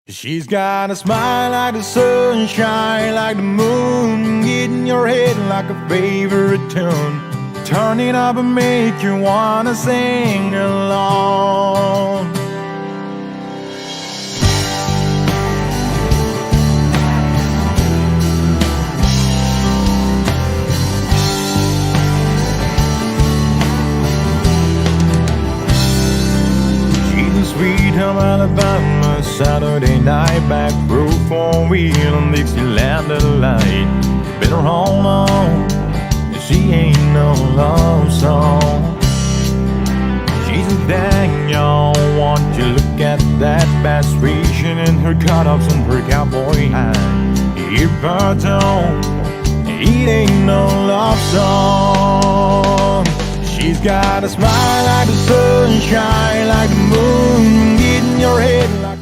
She's got a smile like the sunshine, like the moon, getting your head like a favorite tune, turn it up and make you wanna sing along. She's a sweet home Alabama, Saturday night back road 4-wheel on Dixieland delight. Been her home long, she ain't no love song. She's a dang young one. You look at that bastration in her cut-offs and her cowboy hat. Earbuds on, it ain't no love song. She's got a smile like the sunshine, like the moon, getting your head like